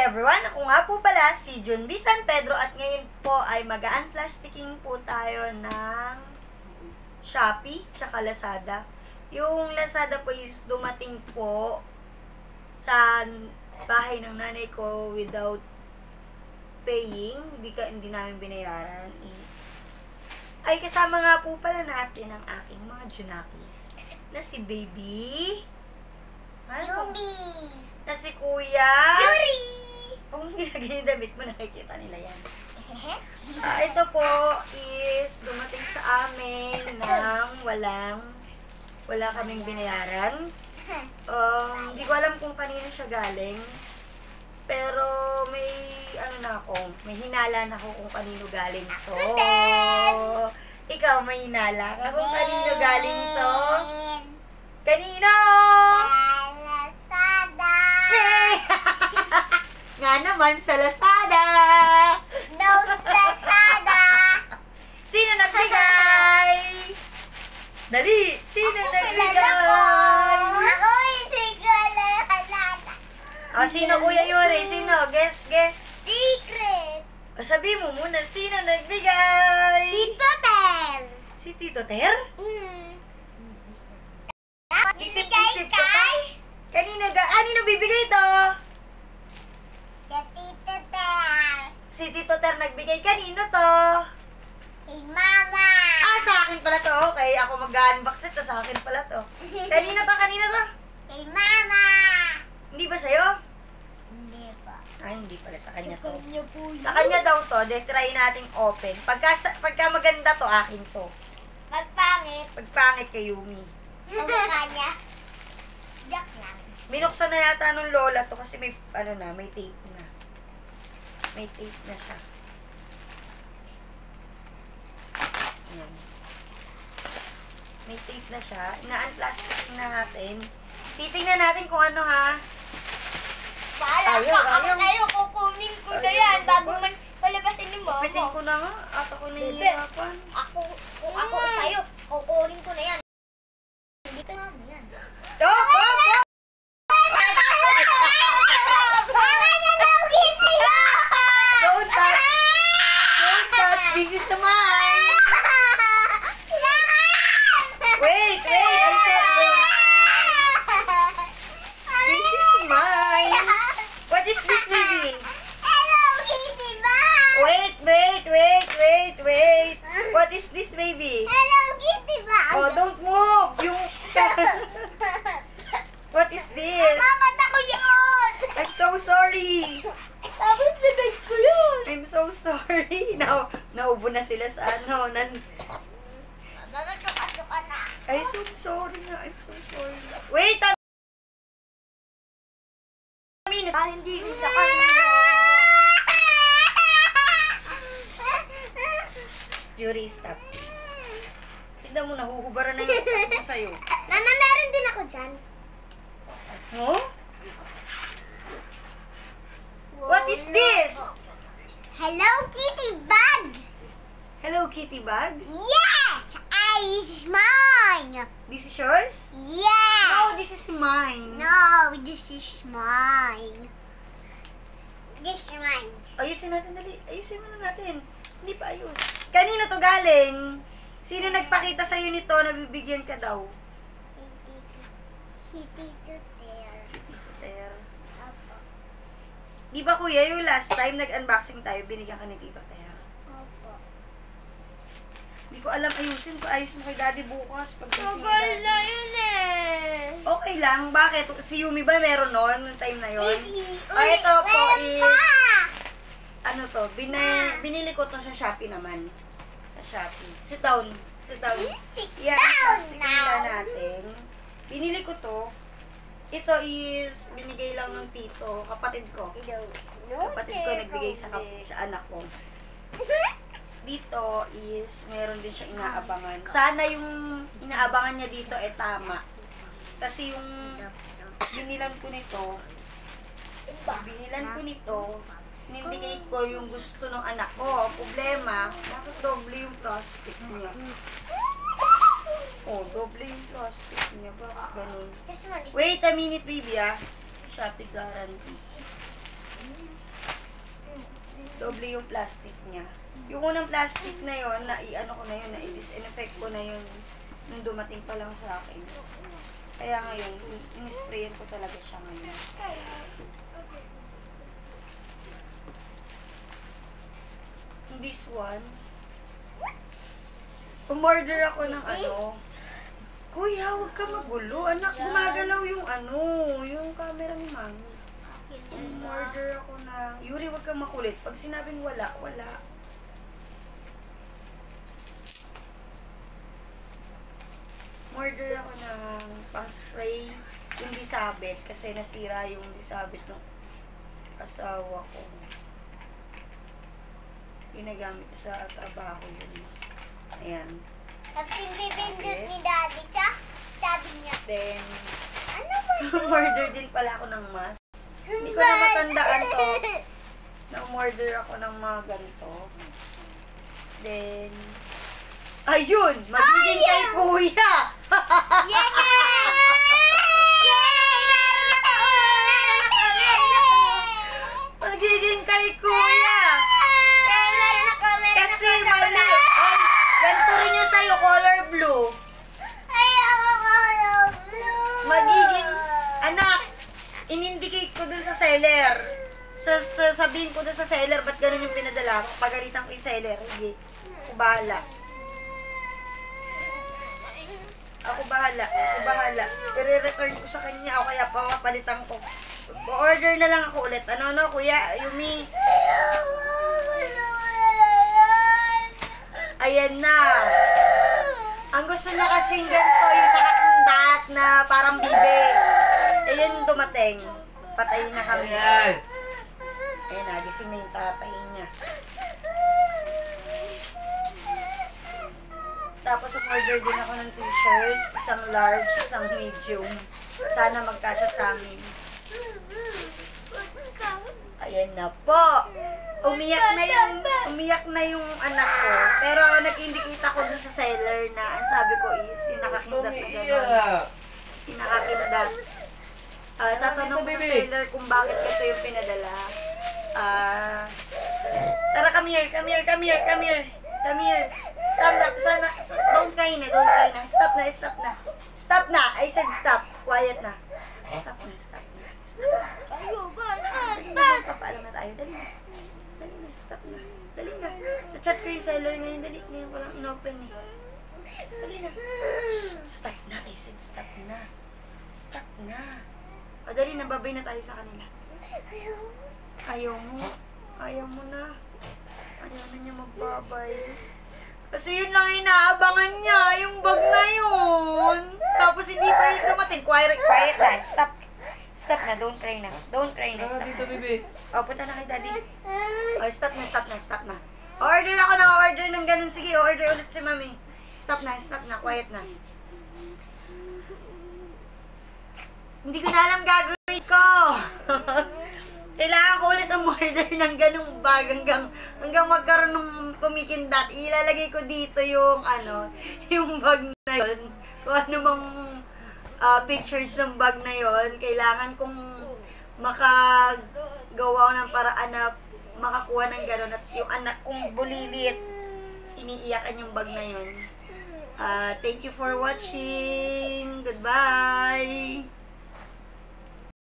everyone! Ako nga po pala si Junby San Pedro at ngayon po ay mag-unplasticking po tayo ng Shopee tsaka Lazada. Yung Lazada po is dumating po sa bahay ng nanay ko without paying. Hindi namin binayaran. Ay kasama nga po pala natin ang aking mga Junakis na si Baby Yumi! Na si Kuya Yuri! Kung ginagay damit mo, nakikita nila yan. Ito po is dumating sa amin ng wala kaming binayaran. Hindi ko alam kung kanino siya galing. Pero may may hinala na ako kung kanino galing to. Ikaw, may hinala ka kung kanino galing to? Kanino? Lazada! Nga naman sa Lazada! No, Lazada! Sino nagbigay? Dali! Sino nagbigay? Ako hindi ko Lazada. Sino, Kuya Yuri? Sino? Guess. Secret! Sabi mo muna, sino nagbigay? Tito Ter! Si Tito Ter? Isip-isip ka pa? Kanino bibigay to? Sa Tito Ter! Si Tito Ter nagbigay. Kanino to? Kay Mama! Sa akin pala to. Okay, ako mag-unbox ito. Sa akin pala to. Kanino to? Kay Mama! Hindi ba sa'yo? Hindi pa. Hindi pala sa kanya to. po Sa kanya daw to. Try nating open. Pagka maganda to, akin to. Pagpangit. Pagpangit kay Yumi. Ang kanya. Jack lang. Binuksan na yata nung lola to kasi may, may tape na. May tape na siya. Ayan. May tape na siya. Ina-unplastic na natin. Titingnan natin kung ano ha. Bahala Ayaw, ka. Ako ayaw. kayo, kukunin ko na Ayaw, yan bago babas. man palabasin ni Mama. Pitin ko na nga. At ako nahihirapan. Kung ako sa'yo, kukunin ko na yan. Hindi ka naman yan. Stop! Don't touch! Don't touch! This is mine! Wait! I said wait! This is mine! What is this, baby? Hello, Kitty Bag! Wait! What is this, baby? Hello, Kitty Bag! Oh, don't move! Yung... What is this? Mamata ko yun! I'm so sorry! Tapos bibig ko yun! I'm so sorry! Naubo na sila sa Papasok ka na. I'm so sorry na. Wait a minute! Hindi ko sa kanya. Yuri, stop. Tignan mo, nahuhubaran na yung utak ko sa'yo. Mama, meron din ako dyan. Oh? What is this? Hello, Kitty Bag! Hello, Kitty Bag? Yes! It's mine! This is yours? Yes! No, this is mine. No, this is mine. This is mine. Ayusin natin, dali. Ayusin muna natin. Hindi pa ayos. Kanino to galing? Sino nagpakita sa'yo nito na bibigyan ka daw? Si Tito Ter. Si Tito Ter. Opo. Di ba kuya, yung last time nag-unboxing tayo, binigyan ka ni Tito Ter? Opo. Hindi ko alam ayusin. Ayos mo kay daddy bukas. Pagkasing Tagal na yun eh. Okay lang. Bakit? Si Yumi ba meron nun? Nung time na yun? Ito po is... binili ko to sa Shopee naman. Sa Shopee. Sit down. Yan, plastic nila natin. Binili ko to. Ito is binigay lang ng tito, kapatid ko. Kapatid ko nagbigay sa anak ko. Dito is meron din siya inaabangan. Sana yung inaabangan niya dito tama. Kasi yung binilan ko nito, indicate ko yung gusto ng anak ko. Problema, bakit doble yung plastic niya? Doble yung plastic niya. Bakit ganun? Wait a minute, baby, Shopee guarantee. Doble yung plastic niya. Yung unang plastic na yon na i-ano ko na yun, na i-disinfect ko na yun nung dumating pa lang sa akin. Kaya ngayon, in-sprayan ko talaga siya ngayon. This one, umorder ako ng ano. Kuya, huwag ka magulo. Anak, gumagalaw yung ano, yung camera ni Mami. Umorder ako ng... Yuri, huwag kang makulit. Pag sinabing wala, wala. Order ako ng pang-spray yung disabit kasi nasira yung disabit ng asawa ko. Ginagamit sa trabaho yun. Ayan. Tapos yung bibindot ni Daddy siya, sabi niya, Then, ano ba yun? order din pala ako ng mask. Hindi ko na matandaan to. Na-order ako ng mga ganito. Then, ayun! Magiging kay Kuya! Magiging kay Kuya! Kasi mali! Ay, ganito rin yung sa'yo, color blue. Magiging, anak, in-indicate ko dun sa seller. Sabihin ko dun sa seller, ba't ganun yung pinadala ko? Pagalitan ko yung seller, hindi. Ako bahala. Ako bahala. I-return ko sa kanya, o kaya papapalitan ko. Order na lang ako ulit. Ano, Kuya, Yumi? Ayan na. Ang gusto na kasing ganito, yung nakakundat na parang bibe. Ayan dumating. Patayin na kami. Ayan na, gising na yung tatay niya. Tapos order din ako ng t-shirt, isang large, isang medium. Sana magkasya sa amin. Ayan na po. Umiyak na yung anak ko. Pero nag-indicate ako dun sa seller na ang sabi ko is yung nakakindat na gano'n. Yung nakakindat. Tatanong ko sa seller kung bakit ito yung pinadala. Tara, come here. Don't cry na. Stop na. I said stop. Quiet na. Stop na. Papaalam na tayo. Dali na. Stop na. Dali na. Na-chat ko yung seller ngayon. Ngayon ko lang in-open eh. Dali na. Stop na. I said stop na. O dali na. Babay na tayo sa kanila. Ayaw mo na. Ayaw na niya magbabay. Kasi yun lang inaabangan niya, yung bag na yun. Tapos hindi pa yun dumating. Quiet na. Stop na. Don't cry na. Stop dito, na. bebe. O, punta na kay Daddy. O, stop na. Order ako ng ganun. Sige, order ulit si Mami. Stop na. Quiet na. Hindi ko na alam gagawin ko. Kailangan ko ulit umorder ng ganung bag hanggang magkaroon ng kumikindat. Ilalagay ko dito yung yung bag na yun. Kung ano mang pictures ng bag na yun. Kailangan kong makagawa ng paraan na makakuha ng gano'n. At yung anak kong bulilit, iniiyakan yung bag na yun. Thank you for watching. Goodbye.